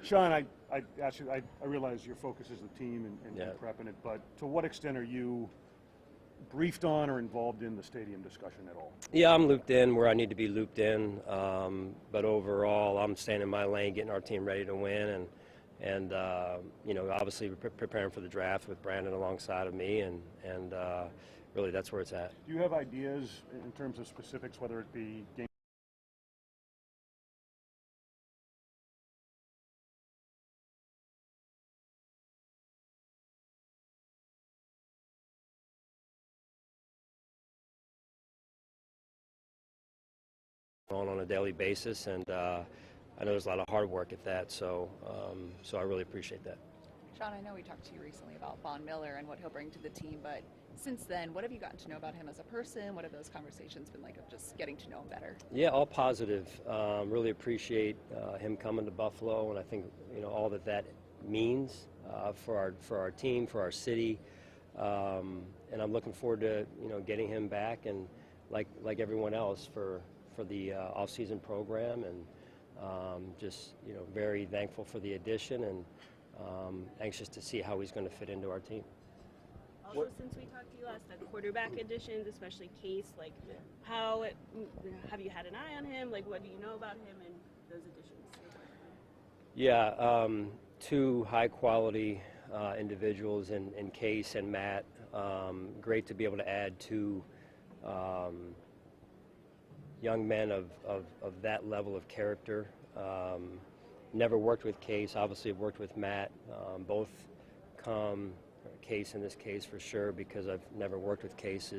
Sean, I realize your focus is the team and prepping it, but to what extent are you briefed on or involved in the stadium discussion at all? Yeah, I'm looped in where I need to be looped in, but overall I'm staying in my lane, getting our team ready to win, and obviously preparing for the draft with Brandon alongside of me, and really that's where it's at. Do you have ideas in terms of specifics, whether it be game on a daily basis, and I know there's a lot of hard work at that, so I really appreciate that. Sean, I know we talked to you recently about Von Miller and what he'll bring to the team, but since then, what have you gotten to know about him as a person? What have those conversations been like of just getting to know him better? Yeah, all positive. Really appreciate him coming to Buffalo, and I think all that means for our team, for our city, and I'm looking forward to getting him back, and like everyone else for the off-season program, and just very thankful for the addition, and anxious to see how he's going to fit into our team. Also, since we talked to you last, the quarterback additions, especially Case, how have you had an eye on him? What do you know about him and those additions? Yeah, two high-quality individuals in Case and Matt. Great to be able to add two young men of that level of character. Never worked with Case, obviously I've worked with Matt. Both come, Case in this case for sure, because I've never worked with Case.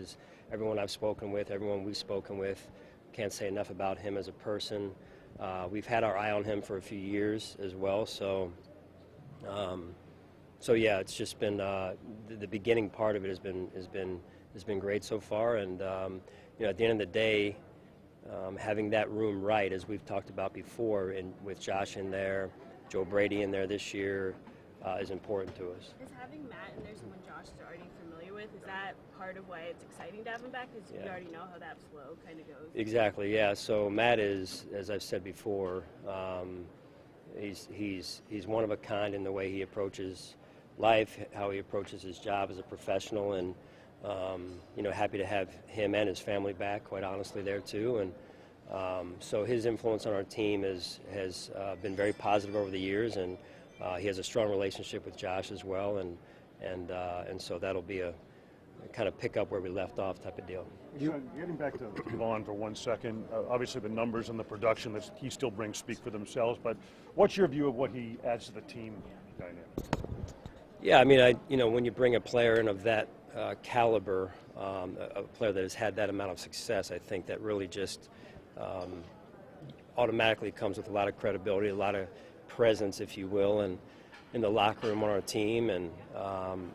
Everyone I've spoken with, everyone we've spoken with, can't say enough about him as a person. We've had our eye on him for a few years as well, so yeah, it's just been the beginning part of it has been great so far, and at the end of the day, having that room right, as we've talked about before, and with Josh in there, Joe Brady in there this year, is important to us. Is having Matt in there someone Josh is already familiar with? Is that part of why it's exciting to have him back? Because we already know how that flow kind of goes. Exactly, yeah. So Matt is, as I've said before, he's one of a kind in the way he approaches life, how he approaches his job as a professional, and happy to have him and his family back, quite honestly, there too. And so his influence on our team has been very positive over the years, and he has a strong relationship with Josh as well, and so that'll be a kind of pick up where we left off type of deal. Getting back to Vaughn for 1 second, obviously the numbers and the production that he still brings speak for themselves, but what's your view of what he adds to the team dynamic? Yeah, I mean, when you bring a player in of that caliber, a player that has had that amount of success, I think that really just automatically comes with a lot of credibility, a lot of presence, if you will, and in the locker room on our team. And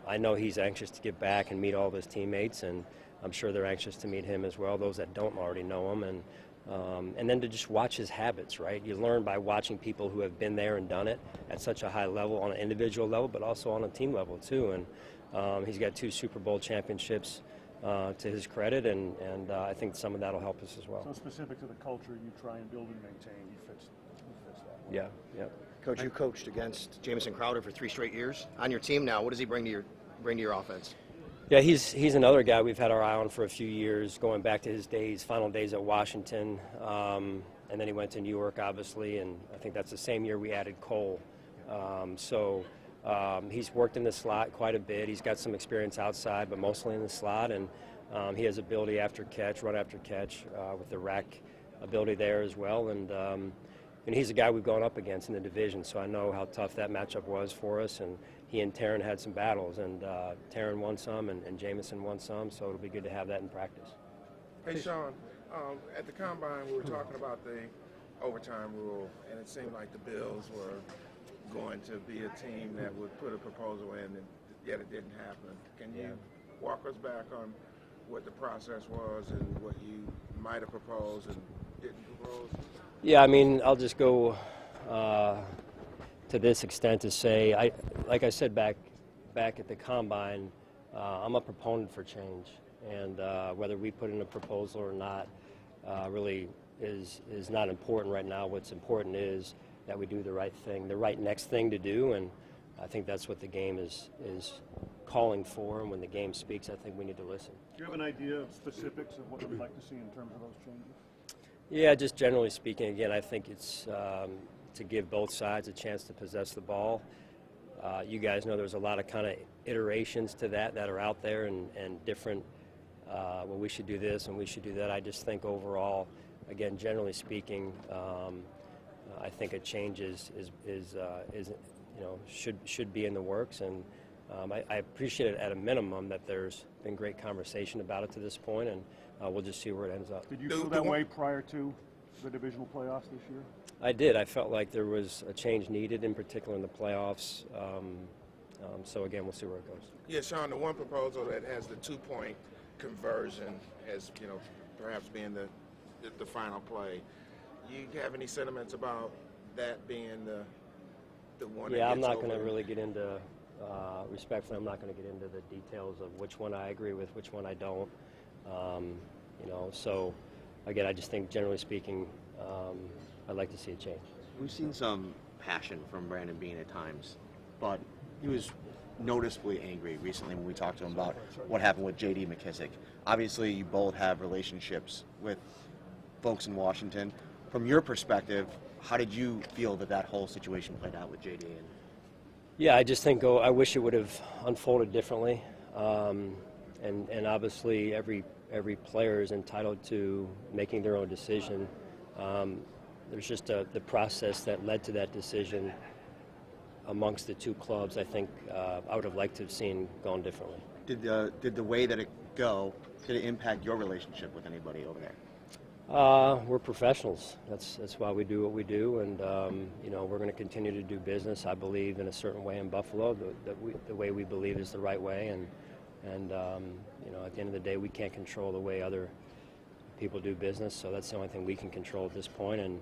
I know he's anxious to get back and meet all of his teammates, and I'm sure they're anxious to meet him as well, those that don't already know him, and then to just watch his habits, right? You learn by watching people who have been there and done it at such a high level, on an individual level, but also on a team level too. And he's got 2 Super Bowl championships to his credit, and I think some of that will help us as well. So specific to the culture you try and build and maintain, he fits that. Yeah. Coach, you coached against Jamison Crowder for 3 straight years. On your team now, what does he bring to your offense? Yeah, he's another guy we've had our eye on for a few years, going back to his final days at Washington, and then he went to New York, obviously, and I think that's the same year we added Cole. He's worked in the slot quite a bit. He's got some experience outside, but mostly in the slot, and he has ability after catch, run after catch, with the rack ability there as well, and he's a guy we've gone up against in the division, so I know how tough that matchup was for us, and he and Taryn had some battles, and Taryn won some, and Jamison won some, so it'll be good to have that in practice. Hey, Sean, at the Combine we were talking about the overtime rule, and it seemed like the Bills were going to be a team that would put a proposal in, and yet it didn't happen. Can you walk us back on what the process was and what you might have proposed and didn't propose? Yeah, I mean, I'll just go to this extent to say, like I said back at the Combine, I'm a proponent for change, and whether we put in a proposal or not really is not important right now. What's important is that we do the right thing, the right next thing to do, and I think that's what the game is calling for. And when the game speaks, I think we need to listen. Do you have an idea of specifics of what you'd like to see in terms of those changes? Yeah, just generally speaking, again, I think it's to give both sides a chance to possess the ball. You guys know there's a lot of kind of iterations to that are out there, and different, well, we should do this and we should do that. I just think overall, again, generally speaking, I think a change is you know, should be in the works, and I appreciate it at a minimum that there's been great conversation about it to this point, and we'll just see where it ends up. Did you feel that way prior to the divisional playoffs this year? I did. I felt like there was a change needed, in particular in the playoffs. So again, we'll see where it goes. Yeah, Sean, the one proposal that has the 2-point conversion as, you know, perhaps being the final play. You have any sentiments about that being the one? Yeah, that I'm gets not over going to there? really get into, respectfully, I'm not going to get into the details of which one I agree with, which one I don't. You know, so again, I just think generally speaking, I'd like to see a change. We've seen some passion from Brandon Beane at times, but he was noticeably angry recently when we talked to him about what happened with J.D. McKissick. Obviously, you both have relationships with folks in Washington. From your perspective, how did you feel that whole situation played out with J.D.? Yeah, I just think I wish it would have unfolded differently, and obviously every player is entitled to making their own decision. There's just the process that led to that decision amongst the two clubs. I think I would have liked to have seen gone differently. Did the way that it did it impact your relationship with anybody over there? We're professionals. That's why we do what we do, and you know, we're going to continue to do business. I believe in a certain way in Buffalo, the way we believe is the right way, and you know, at the end of the day, we can't control the way other people do business, so that's the only thing we can control at this point, and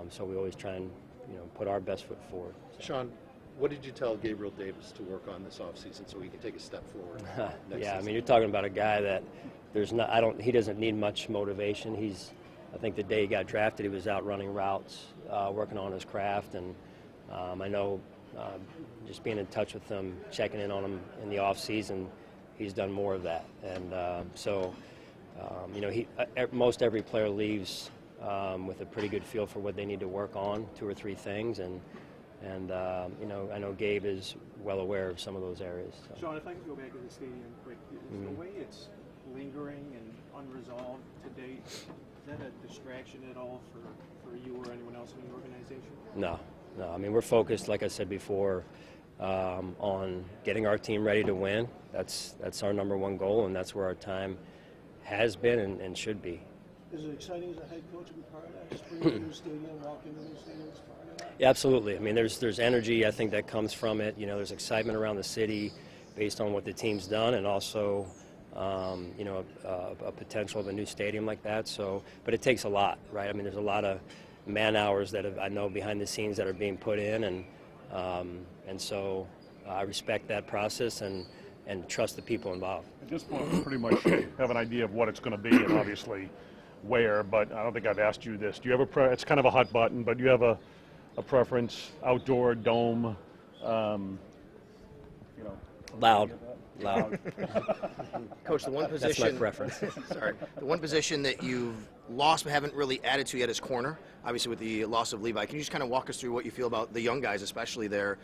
so we always try and, you know, put our best foot forward. So. Sean, what did you tell Gabriel Davis to work on this offseason so he can take a step forward? Yeah, I mean, you're talking about a guy that he doesn't need much motivation. I think the day he got drafted, he was out running routes, working on his craft, and I know just being in touch with him, checking in on him in the off season, he's done more of that, and you know, most every player leaves with a pretty good feel for what they need to work on, 2 or 3 things, and you know, I know Gabe is well aware of some of those areas. So. Sean, if I could go back to the stadium quick, is the way it's lingering and unresolved to date, is that a distraction at all for you or anyone else in the organization? No. I mean, we're focused, like I said before, on getting our team ready to win. That's our number one goal, and that's where our time has been and should be. Is it exciting as a head coach to be part of that? Just bring a new stadium, walk into a new stadium as part of that? Yeah, absolutely. I mean, there's energy, I think, that comes from it. You know, there's excitement around the city based on what the team's done, and also, you know, a potential of a new stadium like that. So, but it takes a lot, right? I mean, there's a lot of man hours that I know behind the scenes that are being put in, and so I respect that process and trust the people involved. At this point, we pretty much have an idea of what it's going to be, and obviously where, but I don't think I've asked you this. Do you have it's kind of a hot button, but do you have a preference, outdoor, dome, you know? Loud. Coach, the one That's position. my preference. Sorry, the one position that you've lost but haven't really added to yet is corner. Obviously, with the loss of Levi, can you just kind of walk us through what you feel about the young guys, especially there?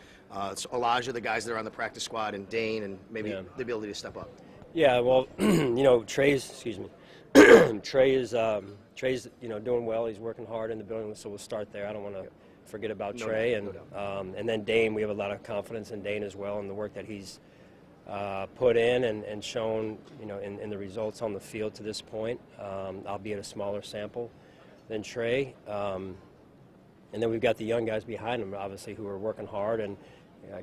It's Elijah, the guys that are on the practice squad, and Dane, and maybe the ability to step up. Yeah, well, you know, Trey's you know, doing well. He's working hard in the building, so we'll start there. I don't want to forget about Trey, and then Dane. We have a lot of confidence in Dane as well, and the work that he's put in and shown, you know, in the results on the field to this point, albeit a smaller sample than Trey. And then we've got the young guys behind him, obviously, who are working hard and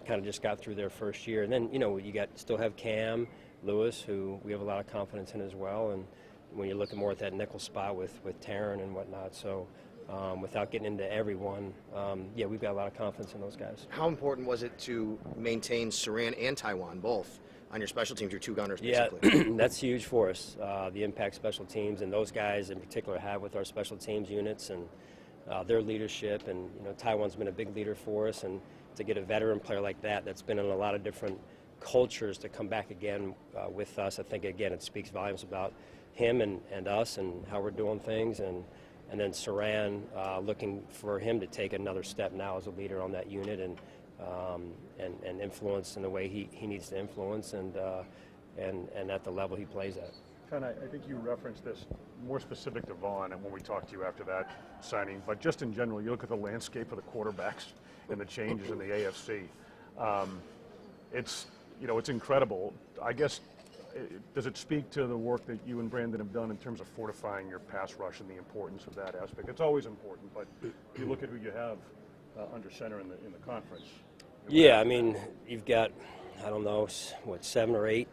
kind of just got through their first year. And then, you know, still have Cam Lewis, who we have a lot of confidence in as well. And when you're looking more at that nickel spot with Taryn and whatnot, so without getting into everyone, yeah, we've got a lot of confidence in those guys. How important was it to maintain Saran and Taiwan both on your special teams, your 2 gunners, basically? Yeah, that's huge for us, the impact special teams, and those guys in particular have with our special teams units, and their leadership, and Taiwan's been a big leader for us, and to get a veteran player like that's been in a lot of different cultures to come back again with us, I think again it speaks volumes about him and us and how we're doing things, and then Saran, looking for him to take another step now as a leader on that unit, and influence in the way he needs to influence, and at the level he plays at. Ken, I think you referenced this more specific to Vaughn and when we talked to you after that signing, but just in general, you look at the landscape of the quarterbacks and the changes in the AFC. It's incredible. I guess, does it speak to the work that you and Brandon have done in terms of fortifying your pass rush and the importance of that aspect? It's always important, but you look at who you have under center in the conference. Yeah, I mean, you've got, I don't know, 7 or 8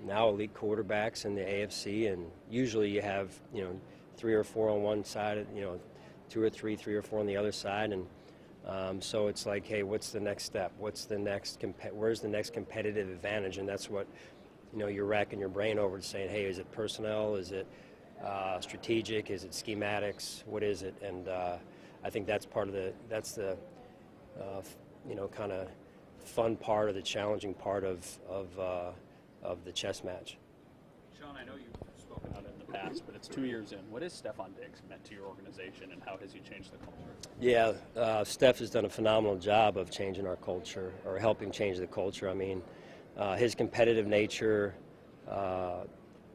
now elite quarterbacks in the AFC, and usually you have 3 or 4 on one side, 2 or 3 or 4 on the other side, and so it's like, hey, what's the next step? Where's the next competitive advantage? And that's what you're racking your brain over to saying, hey, is it personnel? Is it strategic? Is it schematics? What is it? And I think that's the kind of fun part, or the challenging part of the chess match. Sean, I know you've spoken out in the past, but it's 2 years in. What has Stephon Diggs meant to your organization, and how has he changed the culture? Yeah, Steph has done a phenomenal job of changing our culture, or helping change the culture. I mean, his competitive nature,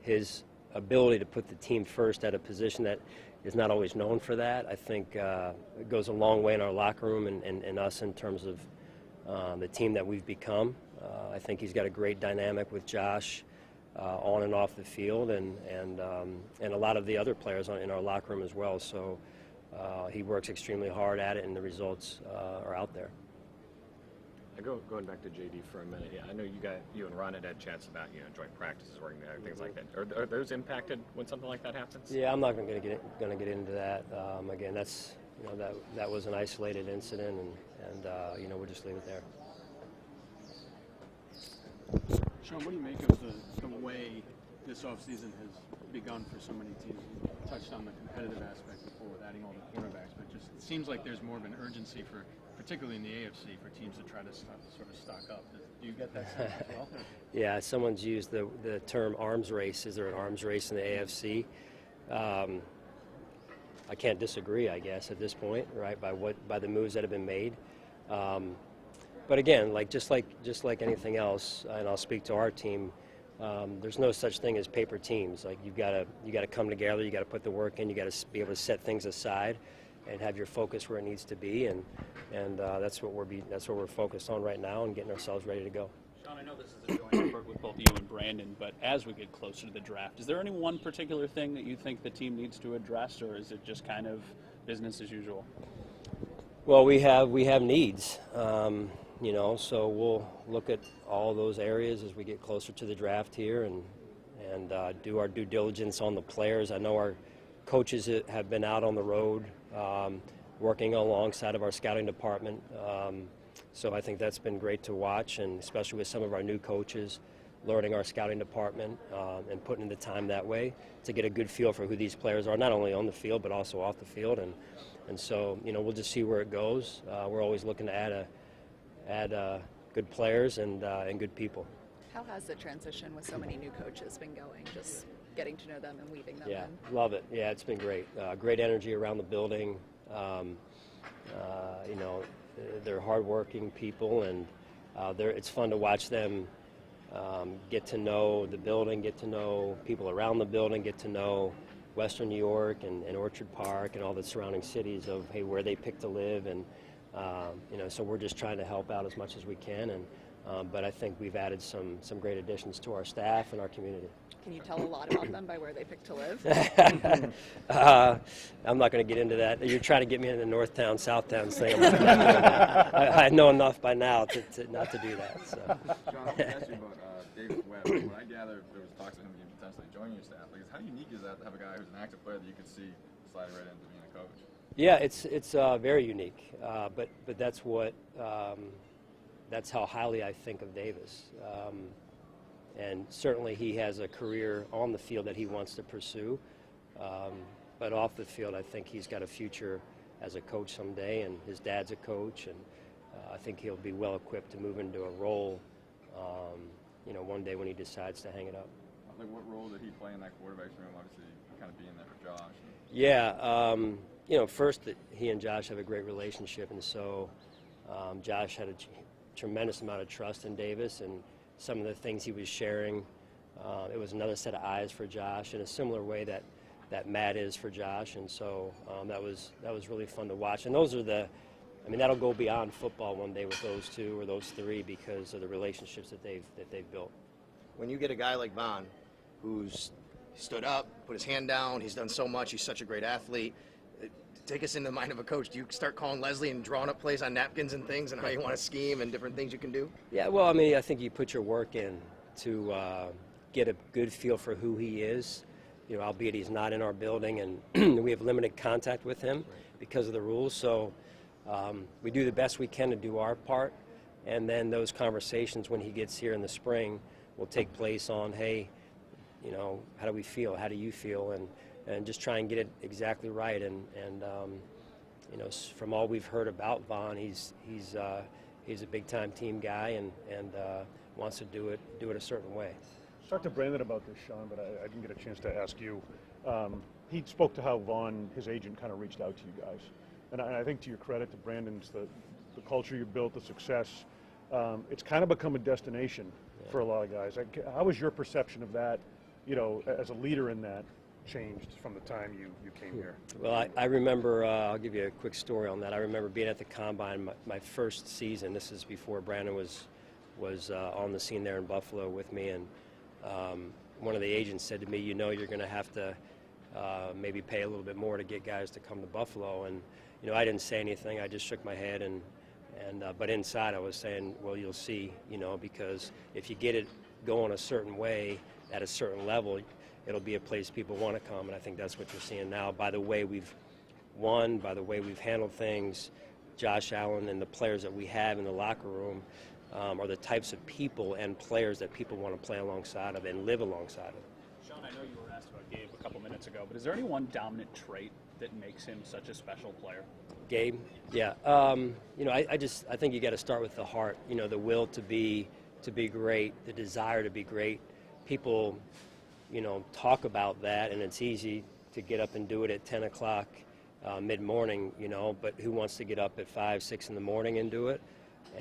his ability to put the team first at a position that is not always known for that, I think it goes a long way in our locker room and us in terms of the team that we've become. I think he's got a great dynamic with Josh on and off the field, and a lot of the other players in our locker room as well. So he works extremely hard at it, and the results are out there. Going back to JD for a minute, yeah, I know you and Ron had chats about joint practices, working together, things like that. Are those impacted when something like that happens? Yeah, I'm not going to get into that. Again, that's that was an isolated incident, and we'll just leave it there. Sean, what do you make of the way this offseason has begun for so many teams? You touched on the competitive aspect before with adding all the quarterbacks, but just it seems like there's more of an urgency for, particularly in the AFC, for teams to try to sort of stock up. Do you get that sense as well? Yeah, someone's used the term arms race. Is there an arms race in the AFC? I can't disagree, I guess, at this point, right? By the moves that have been made. But again, just like anything else, and I'll speak to our team. There's no such thing as paper teams. Like you got to come together. You got to put the work in. You got to be able to set things aside, and have your focus where it needs to be. And that's what we're focused on right now, and getting ourselves ready to go. Sean, I know this is a joint effort with both you and Brandon, but as we get closer to the draft, is there any one particular thing that you think the team needs to address, or is it just kind of business as usual? Well, we have needs. So we'll look at all those areas as we get closer to the draft here, and do our due diligence on the players. I know our coaches have been out on the road working alongside of our scouting department. So I think that's been great to watch, and especially with some of our new coaches learning our scouting department and putting in the time that way to get a good feel for who these players are, not only on the field but also off the field. And so we'll just see where it goes. We're always looking to add good players and good people. How has the transition with so many new coaches been going? Just getting to know them and weaving them in. Yeah, love it. Yeah, it's been great. Great energy around the building. They're hardworking people, and it's fun to watch them get to know the building, get to know people around the building, get to know Western New York and Orchard Park and all the surrounding cities of, hey, where they pick to live. And so we're just trying to help out as much as we can, but I think we've added some great additions to our staff and our community. Can you tell a lot about them by where they pick to live? I'm not going to get into that. You're trying to get me into the Northtown, Southtown thing. I know enough by now to not to do that. So. John, I want to ask you about David Webb. When I gather there was talks of him potentially joining your staff, how unique is that to have a guy who's an active player that you could see slide right into being a coach? Yeah, it's very unique, but that's that's how highly I think of Davis, and certainly he has a career on the field that he wants to pursue. but off the field, I think he's got a future as a coach someday, and his dad's a coach, and I think he'll be well equipped to move into a role, one day when he decides to hang it up. Like, what role did he play in that quarterback's room? Obviously, kind of being there for Josh. Yeah, first, he and Josh have a great relationship, and so Josh had a tremendous amount of trust in Davis, and some of the things he was sharing, it was another set of eyes for Josh in a similar way that Matt is for Josh, and so that was really fun to watch. And those are that'll go beyond football one day with those two or those three because of the relationships that they've built. When you get a guy like Von, who's stood up, put his hand down, he's done so much, he's such a great athlete. Take us into the mind of a coach. Do you start calling Leslie and drawing up plays on napkins and things and how you want to scheme and different things you can do? Yeah, well, I think you put your work in to get a good feel for who he is. Albeit he's not in our building and we have limited contact with him because of the rules. So we do the best we can to do our part. And then those conversations when he gets here in the spring will take place on, hey, how do we feel? How do you feel? And just try and get it exactly right. And from all we've heard about Von, he's a big-time team guy and wants to do it a certain way. Talk to Brandon about this, Sean, but I didn't get a chance to ask you. He spoke to how Vaughn, his agent, kind of reached out to you guys. And I think to your credit, to Brandon's, the culture you built, the success, it's kind of become a destination for a lot of guys. How was your perception of that, as a leader in that, changed from the time you came here? Well, I remember, I'll give you a quick story on that. I remember being at the Combine my first season. This is before Brandon was on the scene there in Buffalo with me, and one of the agents said to me, you're going to have to maybe pay a little bit more to get guys to come to Buffalo. And, I didn't say anything. I just shook my head. But inside I was saying, well, you'll see, because if you get it going a certain way at a certain level, it'll be a place people want to come. And I think that's what you're seeing now by the way we've won, by the way we've handled things. Josh Allen and the players that we have in the locker room are the types of people and players that people want to play alongside of and live alongside of. Sean, I know you were asked about Gabe a couple minutes ago, but is there any one dominant trait that makes him such a special player? Gabe, yeah. I think you got to start with the heart. The will to be great, the desire to be great. People, talk about that, and it's easy to get up and do it at 10 o'clock mid-morning, but who wants to get up at 5, 6 in the morning and do it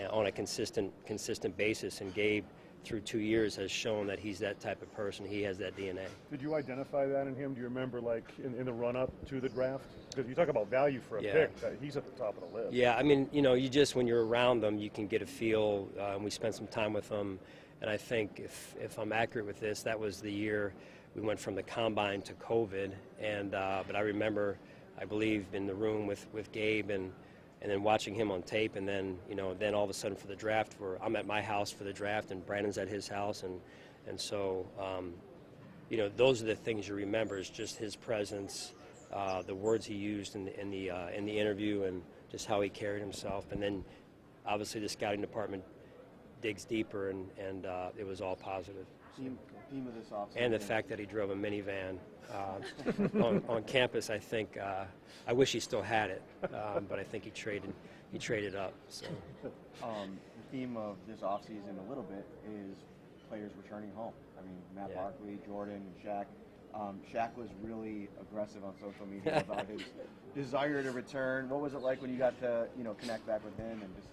on a consistent basis? And Gabe, through 2 years, has shown that he's that type of person. He has that DNA. Did you identify that in him? Do you remember, in the run-up to the draft? Because you talk about value for a pick, he's at the top of the list. Yeah, you just, when you're around them, you can get a feel. We spent some time with them, and I think if I'm accurate with this, that was the year we went from the Combine to COVID. But I remember, I believe, in the room with Gabe and then watching him on tape, and then then all of a sudden for the draft, I'm at my house for the draft, and Brandon's at his house, and so those are the things you remember, is just his presence, the words he used in the interview, and just how he carried himself, and then obviously the scouting department digs deeper, and it was all positive. Theme of this offseason. And the fact that he drove a minivan on campus, I think, I wish he still had it, but I think he traded up. So. The theme of this offseason a little bit is players returning home. Matt Barkley, Jordan, Shaq. Shaq was really aggressive on social media about his desire to return. What was it like when you got to connect back with him and just?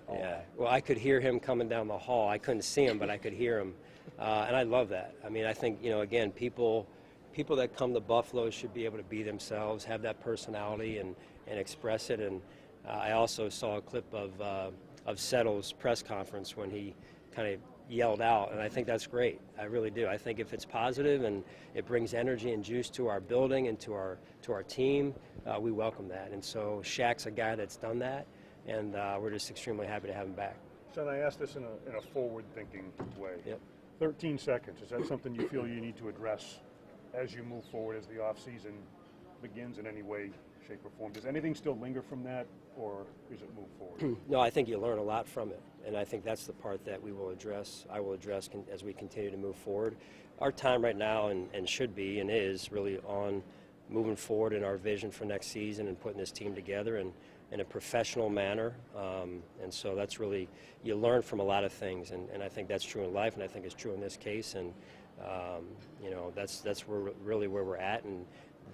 Well, I could hear him coming down the hall. I couldn't see him, but I could hear him, and I love that. I think again, people that come to Buffalo should be able to be themselves, have that personality, and express it. And I also saw a clip of Settle's press conference when he kind of yelled out, and I think that's great. I really do. I think if it's positive and it brings energy and juice to our building and to our team, we welcome that. And so Shaq's a guy that's done that, and we're just extremely happy to have him back. Son, I asked this in a forward-thinking way. Yep. 13 seconds. Is that something you feel you need to address as you move forward, as the off-season begins in any way, shape, or form? Does anything still linger from that, or is it move forward? No, I think you learn a lot from it, and I think that's the part that I will address as we continue to move forward. Our time right now, and should be and is really on moving forward in our vision for next season and putting this team together in a professional manner. And so that's really, you learn from a lot of things, and I think that's true in life, and I think it's true in this case. And that's really where we're at. And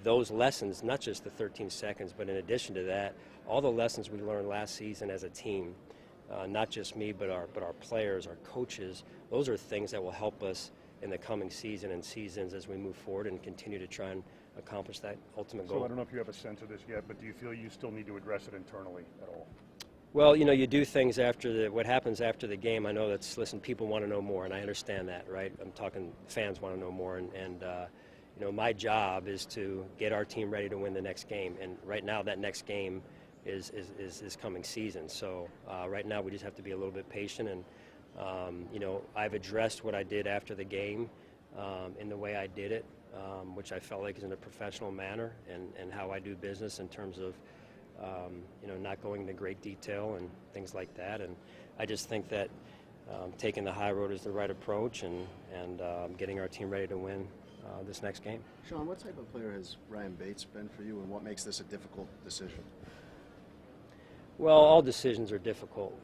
those lessons, not just the 13 seconds, but in addition to that, all the lessons we learned last season as a team, not just me, but our players, our coaches, those are things that will help us in the coming season and seasons as we move forward and continue to try and accomplish that ultimate goal. So I don't know if you have a sense of this yet, but do you feel you still need to address it internally at all? Well, you do things after what happens after the game. I know that's, listen, people want to know more, and I understand that, right? I'm talking fans want to know more, and my job is to get our team ready to win the next game, and right now that next game is coming season. So right now we just have to be a little bit patient, and I've addressed what I did after the game in the way I did it, which I felt like is in a professional manner, and how I do business in terms of not going into great detail and things like that. And I just think that taking the high road is the right approach, and getting our team ready to win this next game. Sean, what type of player has Ryan Bates been for you, and what makes this a difficult decision? Well, all decisions are difficult.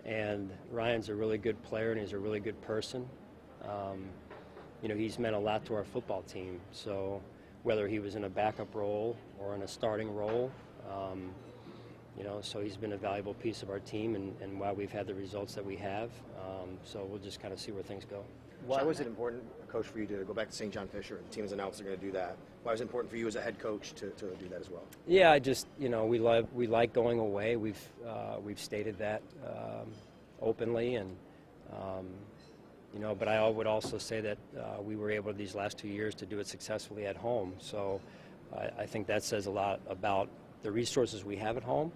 And Ryan's a really good player, and he's a really good person. He's meant a lot to our football team. So whether he was in a backup role or in a starting role, so he's been a valuable piece of our team, and why we've had the results that we have. So we'll just kind of see where things go. Why was it important, Coach, for you to go back to St. John Fisher? The team has announced they're going to do that. Why was it important for you as a head coach to do that as well? Yeah, I just, we like going away. We've stated that openly, and but I would also say that we were able these last 2 years to do it successfully at home. So I think that says a lot about the resources we have at home,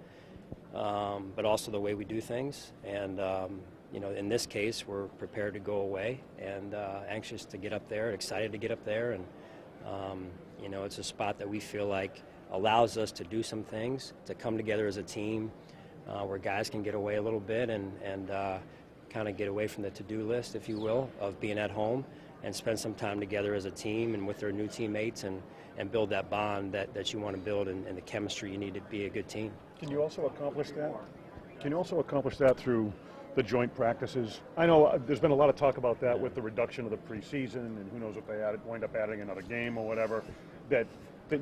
but also the way we do things. And in this case, we're prepared to go away and anxious to get up there, and excited to get up there. And it's a spot that we feel like allows us to do some things, to come together as a team, where guys can get away a little bit and kind of get away from the to-do list, if you will, of being at home, and spend some time together as a team and with their new teammates, and build that bond that you want to build, and the chemistry you need to be a good team. Can you also accomplish that? Can you also accomplish that through the joint practices? I know there's been a lot of talk about that with the reduction of the preseason, and who knows if they wind up adding another game or whatever, that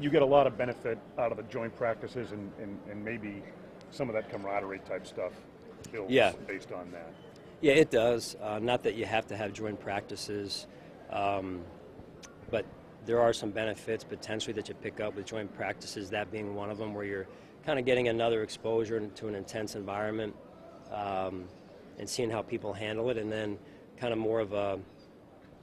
you get a lot of benefit out of the joint practices, and maybe some of that camaraderie type stuff builds based on that. Yeah, it does. Not that you have to have joint practices, but there are some benefits potentially that you pick up with joint practices, that being one of them, where you're kind of getting another exposure to an intense environment, and seeing how people handle it, and then kind of more of a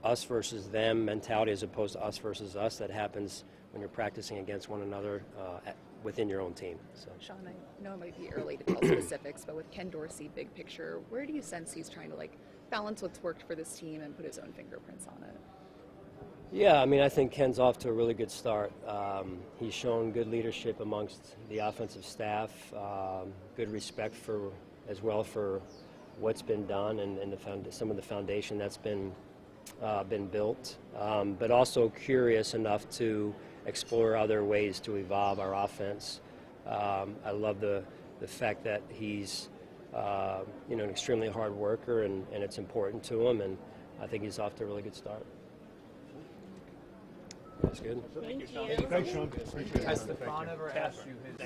us versus them mentality as opposed to us versus us that happens when you're practicing against one another within your own team. So. Sean, I know it might be early to tell specifics, but with Ken Dorsey, big picture, where do you sense he's trying to balance what's worked for this team and put his own fingerprints on it? Yeah, I think Ken's off to a really good start. He's shown good leadership amongst the offensive staff, good respect for what's been done and some of the foundation that's been built, but also curious enough to explore other ways to evolve our offense. I love the fact that he's an extremely hard worker, and it's important to him, and I think he's off to a really good start. That's good. Thank you. Thanks, Sean. Appreciate it. Has Stephon ever asked you his